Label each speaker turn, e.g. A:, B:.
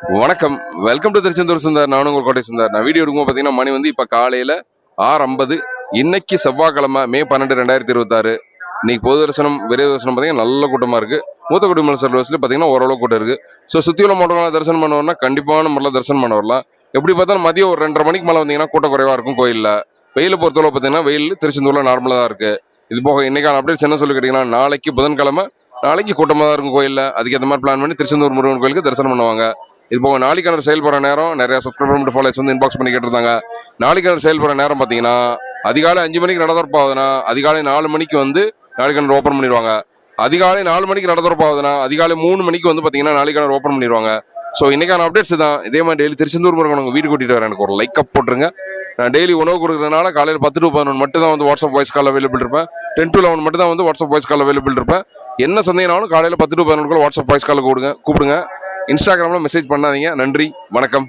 A: வணக்கம். Welcome to Tiruchendur Sundar. நானும் உங்கள் கோட்டை சுந்தர். நான் வீடியோ எடுக்கும்போது பார்த்தீங்கன்னா மணி வந்து இப்போ காலையில் 6:50. இன்னைக்கு செவ்வாய்க்கிழமை May 12, 2026. இன்னைக்கு பொது தரிசனம் விரைவு தரிசனம் பார்த்தீங்கன்னா நல்ல கூட்டமாக இருக்குது. மூத்த குடிமக்கள் சர்வீஸில் பார்த்தீங்கன்னா ஓரளவு கூட்டம் இருக்குது. ஸோ சுற்றியுள்ள மாவட்டங்களை தரிசனம் பண்ண வரலாம், கண்டிப்பான முறையில் தரிசனம் பண்ண வரலாம். எப்படி பார்த்தாலும் மதியம் ஒரு 2:30 மணிக்கு மேலே வந்தீங்கன்னா கூட்டம் குறைவாக இருக்கும் கோயிலில். வெயிலை பொறுத்தளவு பார்த்தீங்கன்னா வெயில் திருச்செந்தூரில் நார்மலாக தான் இருக்குது. இது போக இன்னைக்கான அப்டேட்ஸ் என்ன சொல்லி கேட்டிங்கன்னா, நாளைக்கு புதன்கிழமை, நாளைக்கு கூட்டமாக தான் இருக்கும் கோயிலில். அதுக்கேற்ற மாதிரி பிளான் பண்ணி திருச்செந்தூர் முருகன் கோயிலுக்கு தரிசனம் பண்ணுவாங்க. இது போக நாளைக்கான செயல்படுற நேரம் நிறைய சப்ஸ்கிரைபர் மட்டும் ஃபாலோஸ் வந்து இன்பாக்ஸ் பண்ணி கேட்டிருந்தாங்க. நாளைக்கான செயல்படுற நேரம் பார்த்தீங்கன்னா அதிகாலை 5 மணிக்கு நடத்திறப்பாகுதுன்னா அதிகாலை 4 மணிக்கு வந்து நாளைக்கான ஓப்பன் பண்ணிடுவாங்க. அதிகாலை 4 மணிக்கு நடத்திறப்பாகுதுன்னா அதிகாலை 3 மணிக்கு வந்து பார்த்தீங்கன்னா நாளைக்கான ஓப்பன் பண்ணிடுவாங்க. ஸோ இன்னைக்கான அப்டேட்ஸ் தான். இதே மாதிரி டெய்லி திருச்செந்தூர் முருகன் உங்கள் வீடு கூட்டிகிட்டு வரேன். எனக்கு ஒரு லைக் அப் போட்டுருங்க. நான் டெய்லி உணவு கொடுக்குறதுனால காலையில் 10 to 11 மட்டும் தான் வந்து வாட்ஸ்அப் வாய்ஸ் கால் அவைலபிள் இருப்பேன். 10 to 11 மட்டும் தான் வந்து வாட்ஸ்அப் வாய்ஸ் கால் அவைலபிள் இருப்பேன். என்ன சந்தேகம்னாலும் காலையில் 10 to 11 வாட்ஸ்அப் வாய்ஸ் கால் கூப்பிடுங்க. இன்ஸ்டாகிராமில் மெசேஜ் பண்ணாதீங்க. நன்றி, வணக்கம்.